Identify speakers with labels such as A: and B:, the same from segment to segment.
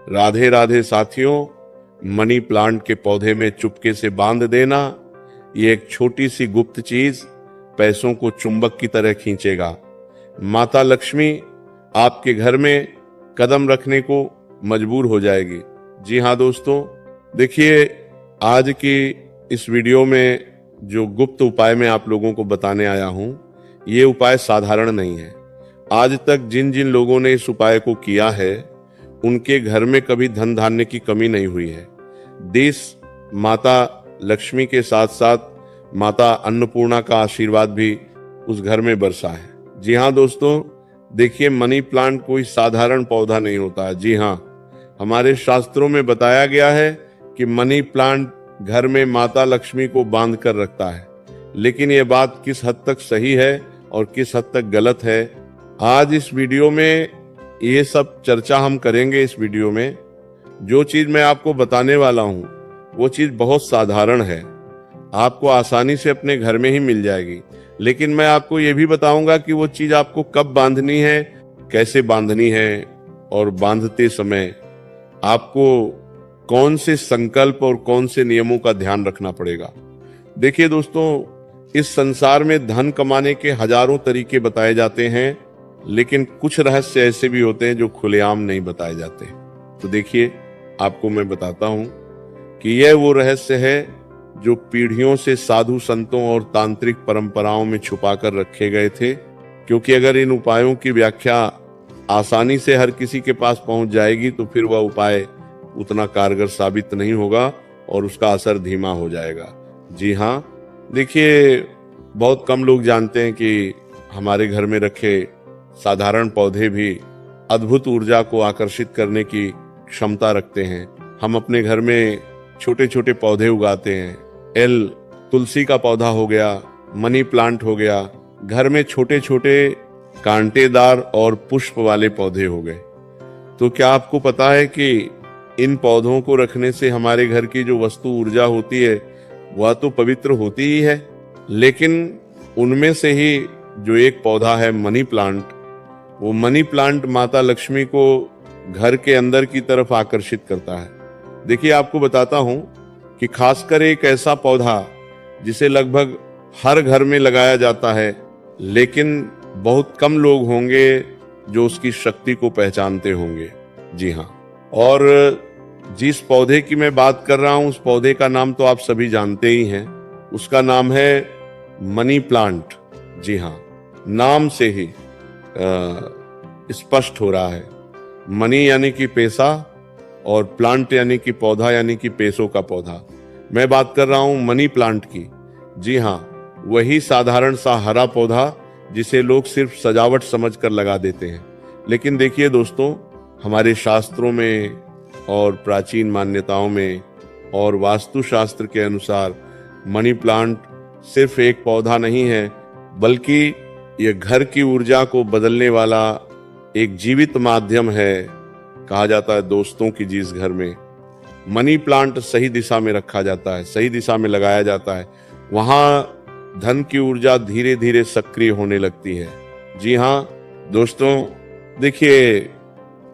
A: राधे राधे साथियों, money plant के पौधे में चुपके से बांध देना, ये एक छोटी सी गुप्त चीज पैसों को चुंबक की तरह खींचेगा। माता लक्ष्मी आपके घर में कदम रखने को मजबूर हो जाएगी। जी हाँ दोस्तों, देखिए आज की इस वीडियो में जो गुप्त उपाय मैं आप लोगों को बताने आया हूं, ये उपाय साधारण नहीं है। आज तक जिन जिन लोगों ने इस उपाय को किया है, उनके घर में कभी धन धान्य की कमी नहीं हुई है। देश माता लक्ष्मी के साथ साथ माता अन्नपूर्णा का आशीर्वाद भी उस घर में बरसा है। जी हाँ दोस्तों, देखिए मनी प्लांट कोई साधारण पौधा नहीं होता है। जी हाँ, हमारे शास्त्रों में बताया गया है कि मनी प्लांट घर में माता लक्ष्मी को बांध कर रखता है। लेकिन यह बात किस हद तक सही है और किस हद तक गलत है, आज इस वीडियो में ये सब चर्चा हम करेंगे। इस वीडियो में जो चीज मैं आपको बताने वाला हूँ वो चीज बहुत साधारण है, आपको आसानी से अपने घर में ही मिल जाएगी। लेकिन मैं आपको ये भी बताऊंगा कि वो चीज आपको कब बांधनी है, कैसे बांधनी है, और बांधते समय आपको कौन से संकल्प और कौन से नियमों का ध्यान रखना पड़ेगा। देखिए दोस्तों, इस संसार में धन कमाने के हजारों तरीके बताए जाते हैं, लेकिन कुछ रहस्य ऐसे भी होते हैं जो खुलेआम नहीं बताए जाते। तो देखिए, आपको मैं बताता हूं कि यह वो रहस्य है जो पीढ़ियों से साधु संतों और तांत्रिक परंपराओं में छुपा कर रखे गए थे। क्योंकि अगर इन उपायों की व्याख्या आसानी से हर किसी के पास पहुंच जाएगी तो फिर वह उपाय उतना कारगर साबित नहीं होगा और उसका असर धीमा हो जाएगा। जी हाँ, देखिए बहुत कम लोग जानते हैं कि हमारे घर में रखे साधारण पौधे भी अद्भुत ऊर्जा को आकर्षित करने की क्षमता रखते हैं। हम अपने घर में छोटे छोटे पौधे उगाते हैं। तुलसी का पौधा हो गया, मनी प्लांट हो गया, घर में छोटे छोटे कांटेदार और पुष्प वाले पौधे हो गए। तो क्या आपको पता है कि इन पौधों को रखने से हमारे घर की जो वस्तु ऊर्जा होती है वह तो पवित्र होती ही है, लेकिन उनमें से ही जो एक पौधा है मनी प्लांट, वो मनी प्लांट माता लक्ष्मी को घर के अंदर की तरफ आकर्षित करता है। देखिए आपको बताता हूं कि खासकर एक ऐसा पौधा जिसे लगभग हर घर में लगाया जाता है, लेकिन बहुत कम लोग होंगे जो उसकी शक्ति को पहचानते होंगे। जी हाँ, और जिस पौधे की मैं बात कर रहा हूं उस पौधे का नाम तो आप सभी जानते ही हैं। उसका नाम है मनी प्लांट। जी हाँ, नाम से ही स्पष्ट हो रहा है। मनी यानी कि पैसा और प्लांट यानी कि पौधा, यानी कि पैसों का पौधा। मैं बात कर रहा हूं मनी प्लांट की। जी हाँ, वही साधारण सा हरा पौधा जिसे लोग सिर्फ सजावट समझकर लगा देते हैं। लेकिन देखिए दोस्तों, हमारे शास्त्रों में और प्राचीन मान्यताओं में और वास्तुशास्त्र के अनुसार मनी प्लांट सिर्फ एक पौधा नहीं है, बल्कि यह घर की ऊर्जा को बदलने वाला एक जीवित माध्यम है। कहा जाता है दोस्तों कि जिस घर में मनी प्लांट सही दिशा में रखा जाता है, सही दिशा में लगाया जाता है, वहां धन की ऊर्जा धीरे धीरे सक्रिय होने लगती है। जी हाँ दोस्तों, देखिए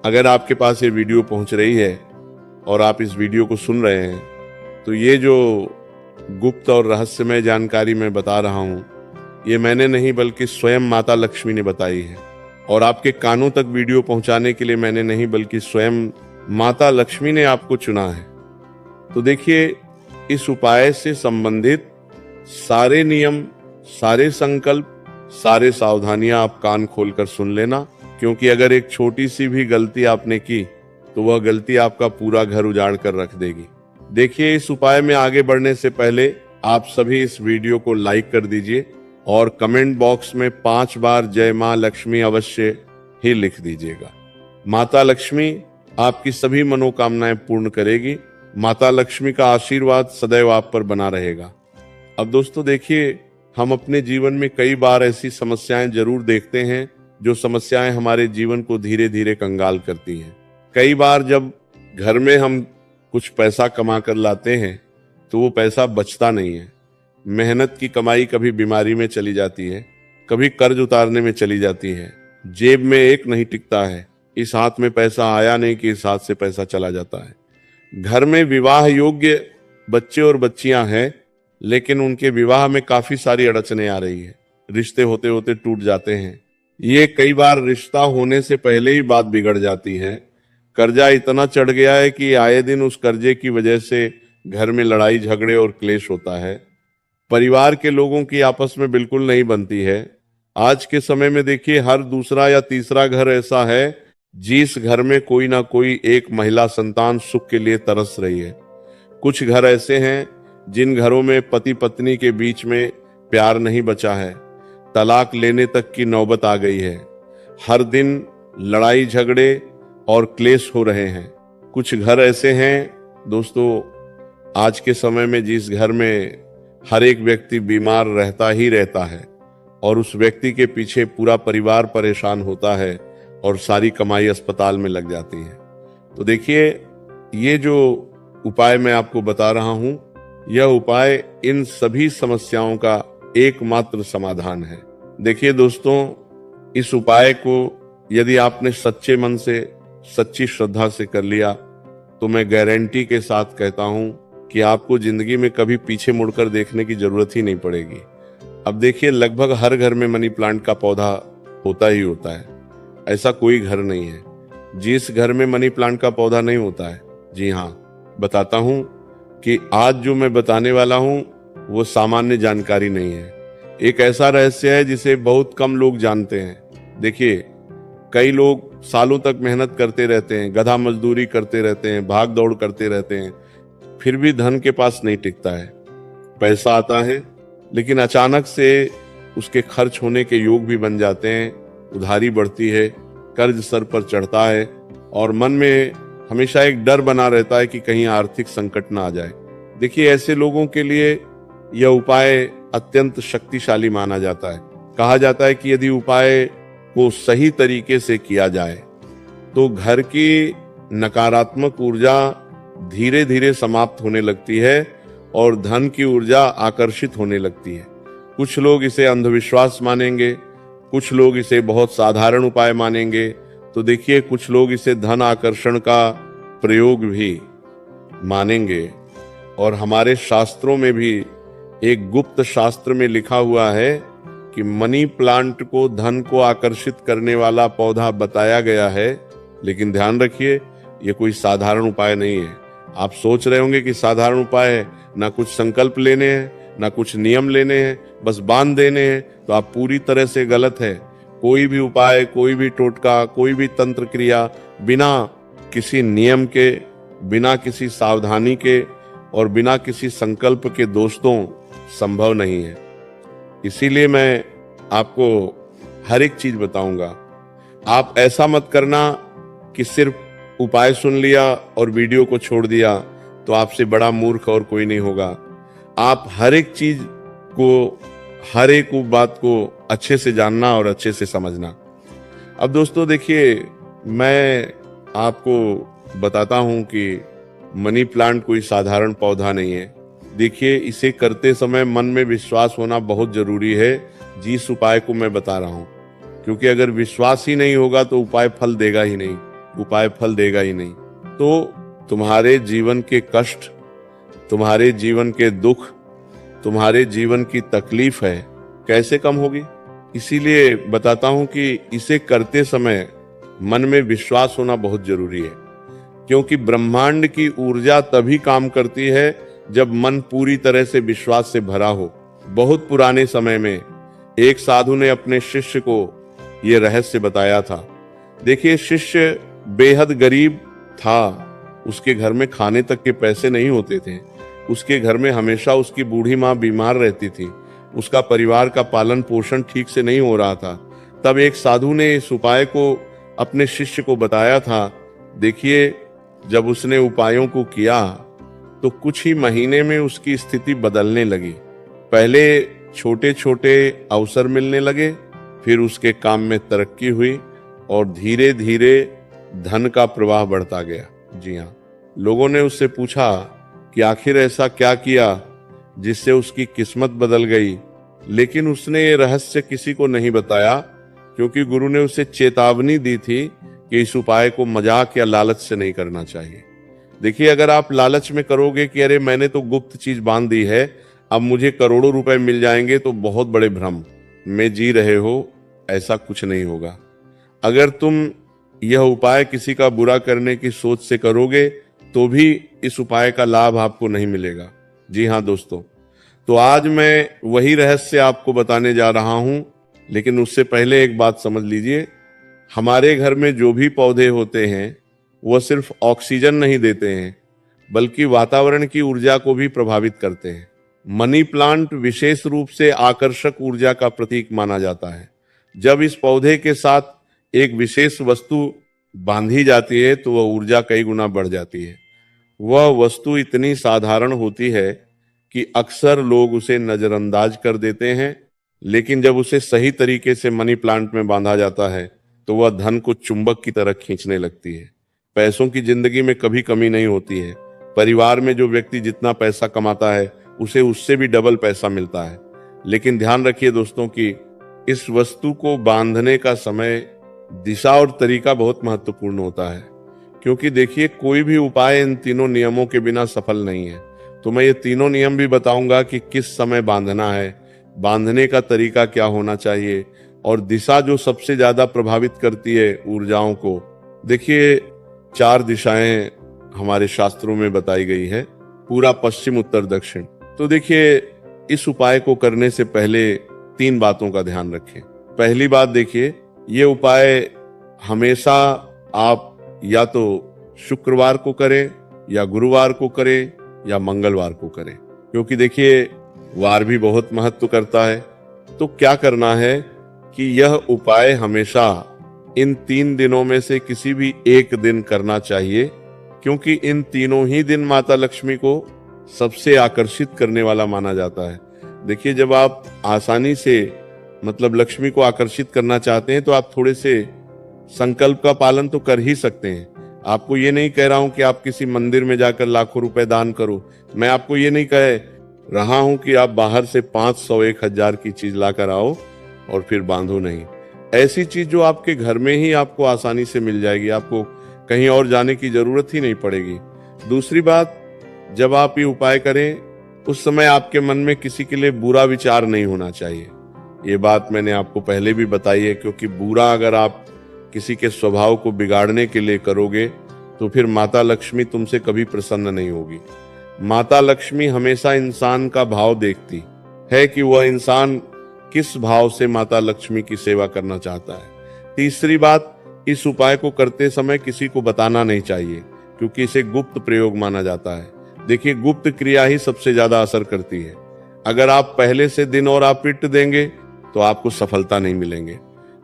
A: अगर आपके पास ये वीडियो पहुंच रही है और आप इस वीडियो को सुन रहे हैं, तो ये जो गुप्त और रहस्यमय जानकारी मैं बता रहा हूं, ये मैंने नहीं बल्कि स्वयं माता लक्ष्मी ने बताई है। और आपके कानों तक वीडियो पहुंचाने के लिए मैंने नहीं बल्कि स्वयं माता लक्ष्मी ने आपको चुना है। तो देखिए, इस उपाय से संबंधित सारे नियम, सारे संकल्प, सारे सावधानियां आप कान खोलकर सुन लेना, क्योंकि अगर एक छोटी सी भी गलती आपने की तो वह गलती आपका पूरा घर उजाड़ कर रख देगी। देखिए, इस उपाय में आगे बढ़ने से पहले आप सभी इस वीडियो को लाइक कर दीजिए और कमेंट बॉक्स में 5 बार जय मां लक्ष्मी अवश्य ही लिख दीजिएगा। माता लक्ष्मी आपकी सभी मनोकामनाएं पूर्ण करेगी। माता लक्ष्मी का आशीर्वाद सदैव आप पर बना रहेगा। अब दोस्तों देखिए, हम अपने जीवन में कई बार ऐसी समस्याएं जरूर देखते हैं जो समस्याएं हमारे जीवन को धीरे धीरे कंगाल करती हैं। कई बार जब घर में हम कुछ पैसा कमा कर लाते हैं तो वो पैसा बचता नहीं है। मेहनत की कमाई कभी बीमारी में चली जाती है, कभी कर्ज उतारने में चली जाती है, जेब में एक नहीं टिकता है। इस हाथ में पैसा आया नहीं कि इस हाथ से पैसा चला जाता है। घर में विवाह योग्य बच्चे और बच्चियां हैं, लेकिन उनके विवाह में काफी सारी अड़चने आ रही है। रिश्ते होते होते टूट जाते हैं। ये कई बार रिश्ता होने से पहले ही बात बिगड़ जाती है। कर्जा इतना चढ़ गया है कि आए दिन उस कर्जे की वजह से घर में लड़ाई झगड़े और क्लेश होता है। परिवार के लोगों की आपस में बिल्कुल नहीं बनती है। आज के समय में देखिए, हर दूसरा या तीसरा घर ऐसा है जिस घर में कोई ना कोई एक महिला संतान सुख के लिए तरस रही है। कुछ घर ऐसे हैं जिन घरों में पति पत्नी के बीच में प्यार नहीं बचा है, तलाक लेने तक की नौबत आ गई है। हर दिन लड़ाई झगड़े और क्लेश हो रहे हैं। कुछ घर ऐसे हैं दोस्तों, आज के समय में जिस घर में हर एक व्यक्ति बीमार रहता ही रहता है और उस व्यक्ति के पीछे पूरा परिवार परेशान होता है और सारी कमाई अस्पताल में लग जाती है। तो देखिए, ये जो उपाय मैं आपको बता रहा हूं, यह उपाय इन सभी समस्याओं का एकमात्र समाधान है। देखिए दोस्तों, इस उपाय को यदि आपने सच्चे मन से, सच्ची श्रद्धा से कर लिया तो मैं गारंटी के साथ कहता हूं कि आपको जिंदगी में कभी पीछे मुड़कर देखने की जरूरत ही नहीं पड़ेगी। अब देखिए, लगभग हर घर में मनी प्लांट का पौधा होता ही होता है। ऐसा कोई घर नहीं है जिस घर में मनी प्लांट का पौधा नहीं होता है। जी हाँ, बताता हूं कि आज जो मैं बताने वाला हूं वो सामान्य जानकारी नहीं है। एक ऐसा रहस्य है जिसे बहुत कम लोग जानते हैं। देखिए, कई लोग सालों तक मेहनत करते रहते हैं, गधा मजदूरी करते रहते हैं, भाग दौड़ करते रहते हैं, फिर भी धन के पास नहीं टिकता है। पैसा आता है लेकिन अचानक से उसके खर्च होने के योग भी बन जाते हैं, उधारी बढ़ती है, कर्ज सर पर चढ़ता है और मन में हमेशा एक डर बना रहता है कि कहीं आर्थिक संकट ना आ जाए। देखिए, ऐसे लोगों के लिए यह उपाय अत्यंत शक्तिशाली माना जाता है। कहा जाता है कि यदि उपाय को सही तरीके से किया जाए तो घर की नकारात्मक ऊर्जा धीरे धीरे समाप्त होने लगती है और धन की ऊर्जा आकर्षित होने लगती है। कुछ लोग इसे अंधविश्वास मानेंगे, कुछ लोग इसे बहुत साधारण उपाय मानेंगे, तो देखिए कुछ लोग इसे धन आकर्षण का प्रयोग भी मानेंगे। और हमारे शास्त्रों में भी एक गुप्त शास्त्र में लिखा हुआ है कि मनी प्लांट को धन को आकर्षित करने वाला पौधा बताया गया है। लेकिन ध्यान रखिए, ये कोई साधारण उपाय नहीं है। आप सोच रहे होंगे कि साधारण उपाय है, ना कुछ संकल्प लेने हैं, ना कुछ नियम लेने हैं, बस बांध देने हैं, तो आप पूरी तरह से गलत है। कोई भी उपाय, कोई भी टोटका, कोई भी तंत्र क्रिया बिना किसी नियम के, बिना किसी सावधानी के और बिना किसी संकल्प के दोस्तों संभव नहीं है। इसीलिए मैं आपको हर एक चीज बताऊंगा। आप ऐसा मत करना कि सिर्फ उपाय सुन लिया और वीडियो को छोड़ दिया, तो आपसे बड़ा मूर्ख और कोई नहीं होगा। आप हर एक चीज को, हर एक बात को अच्छे से जानना और अच्छे से समझना। अब दोस्तों देखिए, मैं आपको बताता हूं कि मनी प्लांट कोई साधारण पौधा नहीं है। देखिए, इसे करते समय मन में विश्वास होना बहुत जरूरी है, जिस उपाय को मैं बता रहा हूं। क्योंकि अगर विश्वास ही नहीं होगा तो उपाय फल देगा ही नहीं, उपाय फल देगा ही नहीं। तो तुम्हारे जीवन के कष्ट, तुम्हारे जीवन के दुख, तुम्हारे जीवन की तकलीफ है, कैसे कम होगी? इसीलिए बताता हूं कि इसे करते समय मन में विश्वास होना बहुत जरूरी है। क्योंकि ब्रह्मांड की ऊर्जा तभी काम करती है जब मन पूरी तरह से विश्वास से भरा हो। बहुत पुराने समय में एक साधु ने अपने शिष्य को यह रहस्य बताया था। देखिए, शिष्य बेहद गरीब था, उसके घर में खाने तक के पैसे नहीं होते थे। उसके घर में हमेशा उसकी बूढ़ी माँ बीमार रहती थी, उसका परिवार का पालन पोषण ठीक से नहीं हो रहा था। तब एक साधु ने इस उपाय को अपने शिष्य को बताया था। देखिए, जब उसने उपायों को किया तो कुछ ही महीने में उसकी स्थिति बदलने लगी। पहले छोटे छोटे अवसर मिलने लगे, फिर उसके काम में तरक्की हुई और धीरे धीरे धन का प्रवाह बढ़ता गया। जी हाँ, लोगों ने उससे पूछा कि आखिर ऐसा क्या किया जिससे उसकी किस्मत बदल गई, लेकिन उसने ये रहस्य किसी को नहीं बताया, क्योंकि गुरु ने उसे चेतावनी दी थी कि इस उपाय को मजाक या लालच से नहीं करना चाहिए। देखिए, अगर आप लालच में करोगे कि अरे मैंने तो गुप्त चीज बांध दी है, अब मुझे करोड़ों रुपए मिल जाएंगे, तो बहुत बड़े भ्रम में जी रहे हो, ऐसा कुछ नहीं होगा। अगर तुम यह उपाय किसी का बुरा करने की सोच से करोगे तो भी इस उपाय का लाभ आपको नहीं मिलेगा। जी हाँ दोस्तों, तो आज मैं वही रहस्य आपको बताने जा रहा हूं, लेकिन उससे पहले एक बात समझ लीजिए, हमारे घर में जो भी पौधे होते हैं वह सिर्फ ऑक्सीजन नहीं देते हैं, बल्कि वातावरण की ऊर्जा को भी प्रभावित करते हैं। मनी प्लांट विशेष रूप से आकर्षक ऊर्जा का प्रतीक माना जाता है। जब इस पौधे के साथ एक विशेष वस्तु बांधी जाती है तो वह ऊर्जा कई गुना बढ़ जाती है। वह वस्तु इतनी साधारण होती है कि अक्सर लोग उसे नजरअंदाज कर देते हैं, लेकिन जब उसे सही तरीके से मनी प्लांट में बांधा जाता है तो वह धन को चुंबक की तरह खींचने लगती है। पैसों की जिंदगी में कभी कमी नहीं होती है। परिवार में जो व्यक्ति जितना पैसा कमाता है उसे उससे भी डबल पैसा मिलता है। लेकिन ध्यान रखिए दोस्तों कि इस वस्तु को बांधने का समय, दिशा और तरीका बहुत महत्वपूर्ण होता है, क्योंकि देखिए कोई भी उपाय इन तीनों नियमों के बिना सफल नहीं है। तो मैं ये तीनों नियम भी बताऊंगा कि किस समय बांधना है, बांधने का तरीका क्या होना चाहिए, और दिशा जो सबसे ज्यादा प्रभावित करती है ऊर्जाओं को। देखिए 4 दिशाएं हमारे शास्त्रों में बताई गई है, पूरा पश्चिम उत्तर दक्षिण। तो देखिए इस उपाय को करने से पहले 3 बातों का ध्यान रखें। पहली बात देखिए, ये उपाय हमेशा आप या तो शुक्रवार को करें या गुरुवार को करें या मंगलवार को करें, क्योंकि देखिए वार भी बहुत महत्व करता है। तो क्या करना है कि यह उपाय हमेशा इन 3 दिनों में से किसी भी एक दिन करना चाहिए, क्योंकि इन तीनों ही दिन माता लक्ष्मी को सबसे आकर्षित करने वाला माना जाता है। देखिए जब आप आसानी से मतलब लक्ष्मी को आकर्षित करना चाहते हैं तो आप थोड़े से संकल्प का पालन तो कर ही सकते हैं। आपको ये नहीं कह रहा हूं कि आप किसी मंदिर में जाकर लाखों रुपए दान करो। मैं आपको ये नहीं कह रहा हूं कि आप बाहर से 500 1000 की चीज लाकर आओ और फिर बांधो नहीं। ऐसी चीज जो आपके घर में ही आपको आसानी से मिल जाएगी, आपको कहीं और जाने की जरूरत ही नहीं पड़ेगी। दूसरी बात, जब आप ये उपाय करें उस समय आपके मन में किसी के लिए बुरा विचार नहीं होना चाहिए। ये बात मैंने आपको पहले भी बताई है, क्योंकि बुरा अगर आप किसी के स्वभाव को बिगाड़ने के लिए करोगे तो फिर माता लक्ष्मी तुमसे कभी प्रसन्न नहीं होगी। माता लक्ष्मी हमेशा इंसान का भाव देखती है कि वह इंसान किस भाव से माता लक्ष्मी की सेवा करना चाहता है। तीसरी बात, इस उपाय को करते समय किसी को बताना नहीं चाहिए, क्योंकि इसे गुप्त प्रयोग माना जाता है। देखिए गुप्त क्रिया ही सबसे ज्यादा असर करती है। अगर आप पहले से दिन और आप पिट देंगे तो आपको सफलता नहीं मिलेंगे।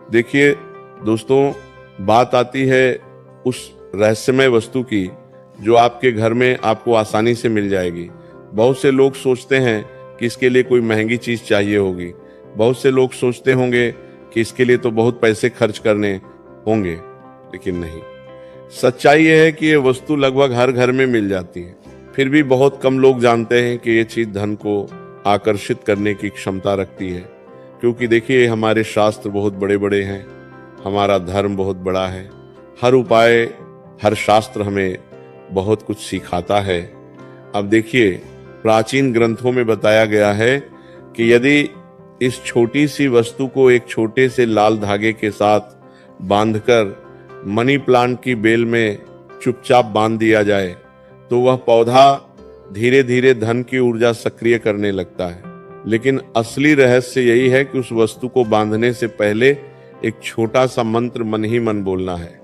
A: देखिए दोस्तों, बात आती है उस रहस्यमय वस्तु की जो आपके घर में आपको आसानी से मिल जाएगी। बहुत से लोग सोचते हैं कि इसके लिए कोई महंगी चीज चाहिए होगी। बहुत से लोग सोचते होंगे कि इसके लिए तो बहुत पैसे खर्च करने होंगे, लेकिन नहीं। सच्चाई यह है कि ये वस्तु लगभग हर घर में मिल जाती है। फिर भी बहुत कम लोग जानते हैं कि ये चीज धन को आकर्षित करने की क्षमता रखती है। क्योंकि देखिए हमारे शास्त्र बहुत बड़े बड़े हैं, हमारा धर्म बहुत बड़ा है। हर उपाय, हर शास्त्र हमें बहुत कुछ सिखाता है। अब देखिए प्राचीन ग्रंथों में बताया गया है कि यदि इस छोटी सी वस्तु को एक छोटे से लाल धागे के साथ बांधकर मनी प्लांट की बेल में चुपचाप बांध दिया जाए तो वह पौधा धीरे धीरे धन की ऊर्जा सक्रिय करने लगता है। लेकिन असली रहस्य यही है कि उस वस्तु को बांधने से पहले एक छोटा सा मंत्र मन ही मन बोलना है,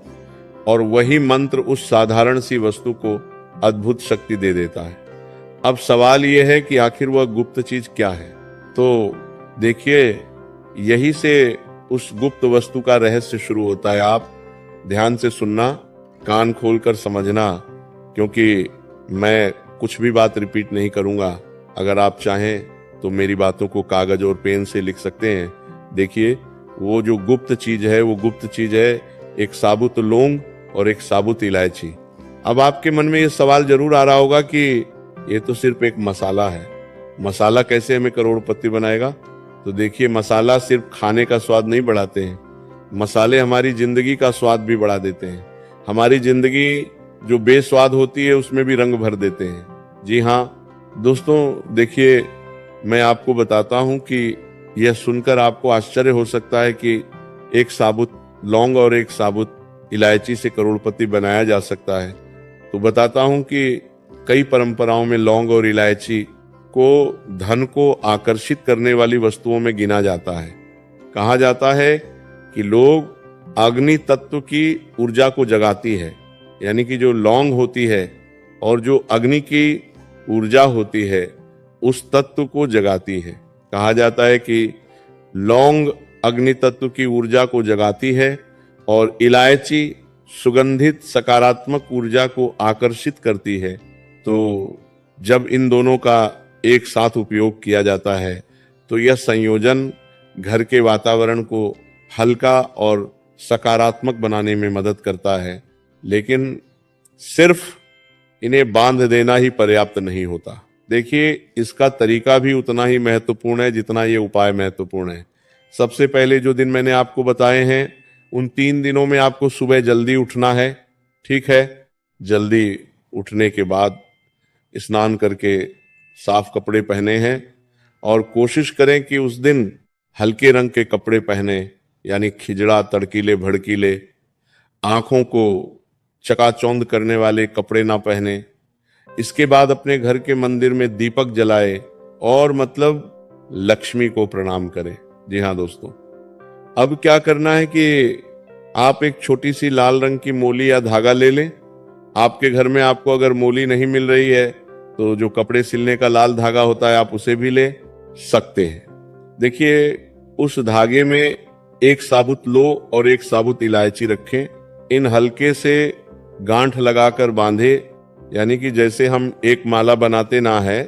A: और वही मंत्र उस साधारण सी वस्तु को अद्भुत शक्ति दे देता है। अब सवाल यह है कि आखिर वह गुप्त चीज क्या है। तो देखिए यही से उस गुप्त वस्तु का रहस्य शुरू होता है। आप ध्यान से सुनना, कान खोलकर समझना, क्योंकि मैं कुछ भी बात रिपीट नहीं करूंगा। अगर आप चाहें तो मेरी बातों को कागज और पेन से लिख सकते हैं। देखिए वो जो गुप्त चीज है वो गुप्त चीज है एक साबुत लौंग और एक साबुत इलायची। अब आपके मन में ये सवाल जरूर आ रहा होगा कि ये तो सिर्फ एक मसाला है, मसाला कैसे हमें करोड़पति बनाएगा। तो देखिए मसाला सिर्फ खाने का स्वाद नहीं बढ़ाते हैं, मसाले हमारी जिंदगी का स्वाद भी बढ़ा देते हैं। हमारी जिंदगी जो बेस्वाद होती है उसमें भी रंग भर देते हैं। जी हाँ दोस्तों, देखिए मैं आपको बताता हूं कि यह सुनकर आपको आश्चर्य हो सकता है कि एक साबुत लौंग और एक साबुत इलायची से करोड़पति बनाया जा सकता है। तो बताता हूं कि कई परंपराओं में लौंग और इलायची को धन को आकर्षित करने वाली वस्तुओं में गिना जाता है। कहा जाता है कि लोग अग्नि तत्व की ऊर्जा को जगाती है, यानी कि जो लौंग होती है और जो अग्नि की ऊर्जा होती है उस तत्व को जगाती है। कहा जाता है कि लौंग अग्नि तत्व की ऊर्जा को जगाती है और इलायची सुगंधित सकारात्मक ऊर्जा को आकर्षित करती है। तो जब इन दोनों का एक साथ उपयोग किया जाता है तो यह संयोजन घर के वातावरण को हल्का और सकारात्मक बनाने में मदद करता है। लेकिन सिर्फ इन्हें बांध देना ही पर्याप्त नहीं होता। देखिए, इसका तरीका भी उतना ही महत्वपूर्ण है जितना ये उपाय महत्वपूर्ण है। सबसे पहले जो दिन मैंने आपको बताए हैं उन 3 दिनों में आपको सुबह जल्दी उठना है। ठीक है, जल्दी उठने के बाद स्नान करके साफ कपड़े पहने हैं और कोशिश करें कि उस दिन हल्के रंग के कपड़े पहने, यानी खिजड़ा, तड़कीले, भड़कीले, आंखों को चकाचौंध करने वाले कपड़े ना पहने। इसके बाद अपने घर के मंदिर में दीपक जलाए और मतलब लक्ष्मी को प्रणाम करें। जी हाँ दोस्तों, अब क्या करना है कि आप एक छोटी सी लाल रंग की मोली या धागा ले लें। आपके घर में आपको अगर मोली नहीं मिल रही है तो जो कपड़े सिलने का लाल धागा होता है आप उसे भी ले सकते हैं। देखिए, उस धागे में एक साबुत लौंग और एक साबुत इलायची रखें। इन हल्के से गांठ लगाकर बांधे, यानी कि जैसे हम एक माला बनाते ना है,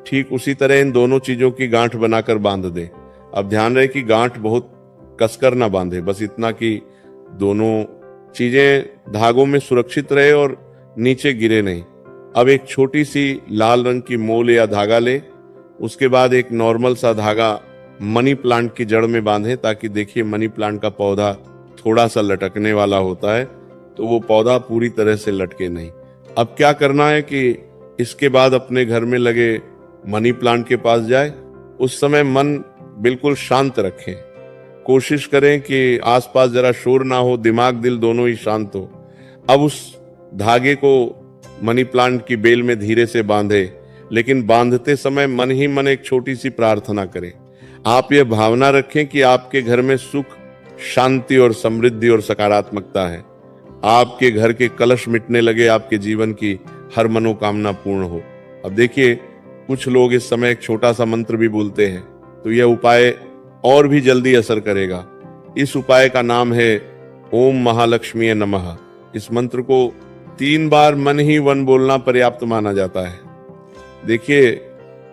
A: ठीक उसी तरह इन दोनों चीजों की गांठ बनाकर बांध दें। अब ध्यान रहे कि गांठ बहुत कसकर ना बांधे, बस इतना कि दोनों चीजें धागों में सुरक्षित रहे और नीचे गिरे नहीं। अब एक छोटी सी लाल रंग की मोल या धागा ले, उसके बाद एक नॉर्मल सा धागा मनी प्लांट की जड़ में बांधे, ताकि देखिए मनी प्लांट का पौधा थोड़ा सा लटकने वाला होता है, तो वो पौधा पूरी तरह से लटके नहीं। अब क्या करना है कि इसके बाद अपने घर में लगे मनी प्लांट के पास जाए। उस समय मन बिल्कुल शांत रखें। कोशिश करें कि आसपास जरा शोर ना हो, दिमाग दिल दोनों ही शांत हो। अब उस धागे को मनी प्लांट की बेल में धीरे से बांधे, लेकिन बांधते समय मन ही मन एक छोटी सी प्रार्थना करें। आप ये भावना रखें कि आपके घर में सुख, शांति और समृद्धि और सकारात्मकता है। आपके घर के कलश मिटने लगे, आपके जीवन की हर मनोकामना पूर्ण हो। अब देखिए, कुछ लोग इस समय एक छोटा सा मंत्र भी बोलते हैं, तो यह उपाय और भी जल्दी असर करेगा। इस उपाय का नाम है ओम महालक्ष्मी नमः। इस मंत्र को 3 बार मन ही मन बोलना पर्याप्त माना जाता है। देखिए,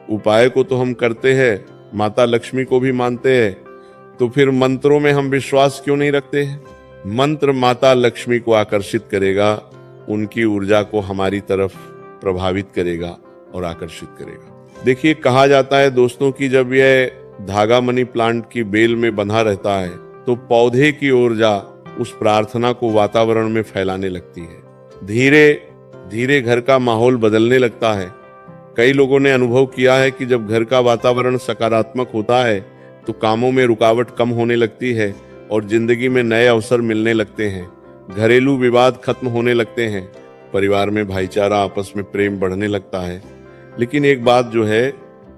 A: उपाय को तो हम करते हैं, माता लक्ष्मी को भी मानते हैं, तो फिर मंत्रों में हम विश्वास क्यों नहीं रखते हैं? मंत्र माता लक्ष्मी को आकर्षित करेगा, उनकी ऊर्जा को हमारी तरफ प्रभावित करेगा और आकर्षित करेगा। देखिए, कहा जाता है दोस्तों कि जब यह धागा मनी प्लांट की बेल में बंधा रहता है तो पौधे की ऊर्जा उस प्रार्थना को वातावरण में फैलाने लगती है। धीरे धीरे घर का माहौल बदलने लगता है। कई लोगों ने अनुभव किया है कि जब घर का वातावरण सकारात्मक होता है तो कामों में रुकावट कम होने लगती है और जिंदगी में नए अवसर मिलने लगते हैं। घरेलू विवाद खत्म होने लगते हैं, परिवार में भाईचारा, आपस में प्रेम बढ़ने लगता है। लेकिन एक बात जो है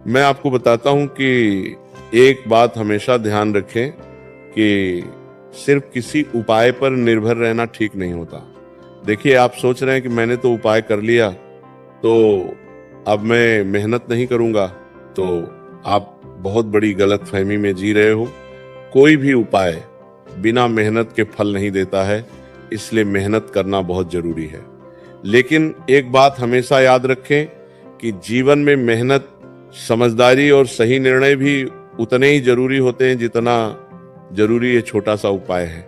A: मैं आपको बताता हूं कि एक बात हमेशा ध्यान रखें कि सिर्फ किसी उपाय पर निर्भर रहना ठीक नहीं होता। देखिए, आप सोच रहे हैं कि मैंने तो उपाय कर लिया तो अब मैं मेहनत नहीं करूंगा, तो आप बहुत बड़ी गलतफहमी में जी रहे हो। कोई भी उपाय बिना मेहनत के फल नहीं देता है, इसलिए मेहनत करना बहुत जरूरी है। लेकिन एक बात हमेशा याद रखें कि जीवन में मेहनत, समझदारी और सही निर्णय भी उतने ही जरूरी होते हैं जितना जरूरी ये छोटा सा उपाय है।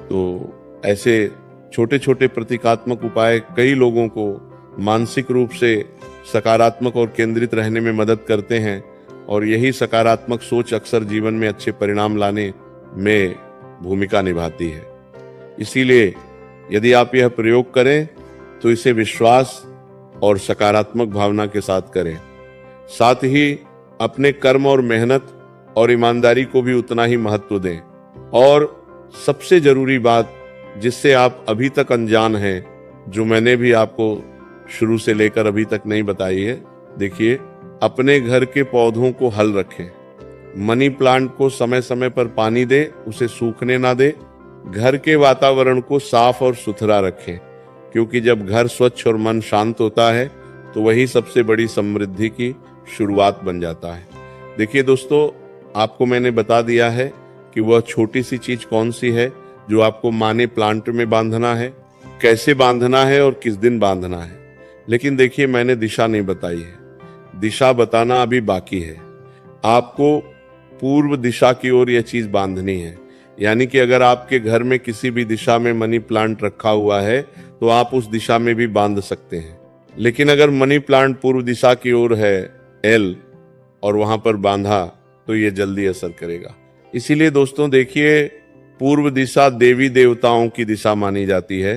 A: तो ऐसे छोटे छोटे प्रतीकात्मक उपाय कई लोगों को मानसिक रूप से सकारात्मक और केंद्रित रहने में मदद करते हैं, और यही सकारात्मक सोच अक्सर जीवन में अच्छे परिणाम लाने में भूमिका निभाती है। इसीलिए यदि आप यह प्रयोग करें तो इसे विश्वास और सकारात्मक भावना के साथ करें। साथ ही अपने कर्म और मेहनत और ईमानदारी को भी उतना ही महत्व दें। और सबसे जरूरी बात जिससे आप अभी तक अनजान हैं, जो मैंने भी आपको शुरू से लेकर अभी तक नहीं बताई है, देखिए, अपने घर के पौधों को हल रखें। मनी प्लांट को समय समय पर पानी दें, उसे सूखने ना दें। घर के वातावरण को साफ और सुथरा रखें, क्योंकि जब घर स्वच्छ और मन शांत होता है तो वही सबसे बड़ी समृद्धि की शुरुआत बन जाता है। देखिए दोस्तों, आपको मैंने बता दिया है कि वह छोटी सी चीज कौन सी है जो आपको मनी प्लांट में बांधना है, कैसे बांधना है और किस दिन बांधना है। लेकिन देखिए, मैंने दिशा नहीं बताई है, दिशा बताना अभी बाकी है। आपको पूर्व दिशा की ओर यह चीज बांधनी है। यानी कि अगर आपके घर में किसी भी दिशा में मनी प्लांट रखा हुआ है तो आप उस दिशा में भी बांध सकते हैं। लेकिन अगर मनी प्लांट पूर्व दिशा की ओर है एल और वहां पर बांधा तो ये जल्दी असर करेगा। इसीलिए दोस्तों देखिए, पूर्व दिशा देवी देवताओं की दिशा मानी जाती है।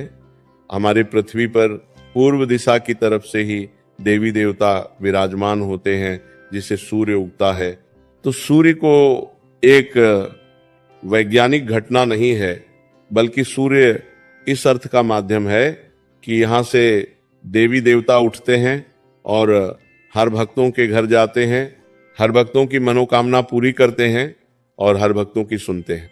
A: हमारे पृथ्वी पर पूर्व दिशा की तरफ से ही देवी देवता विराजमान होते हैं, जिसे सूर्य उगता है। तो सूर्य को एक वैज्ञानिक घटना नहीं है, बल्कि सूर्य इस अर्थ का माध्यम है कि यहाँ से देवी देवता उठते हैं और हर भक्तों के घर जाते हैं, हर भक्तों की मनोकामना पूरी करते हैं और हर भक्तों की सुनते हैं।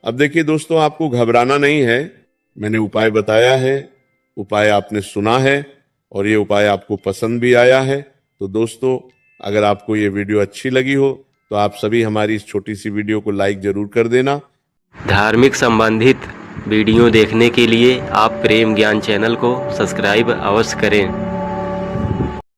A: अब देखिए दोस्तों, आपको घबराना नहीं है। मैंने उपाय बताया है, उपाय आपने सुना है और ये उपाय आपको पसंद भी आया है। तो दोस्तों, अगर आपको ये वीडियो अच्छी लगी हो तो आप सभी हमारी इस छोटी सी वीडियो को लाइक जरूर कर देना।
B: धार्मिक संबंधित वीडियो देखने के लिए आप प्रेम ज्ञान चैनल को सब्सक्राइब अवश्य करें।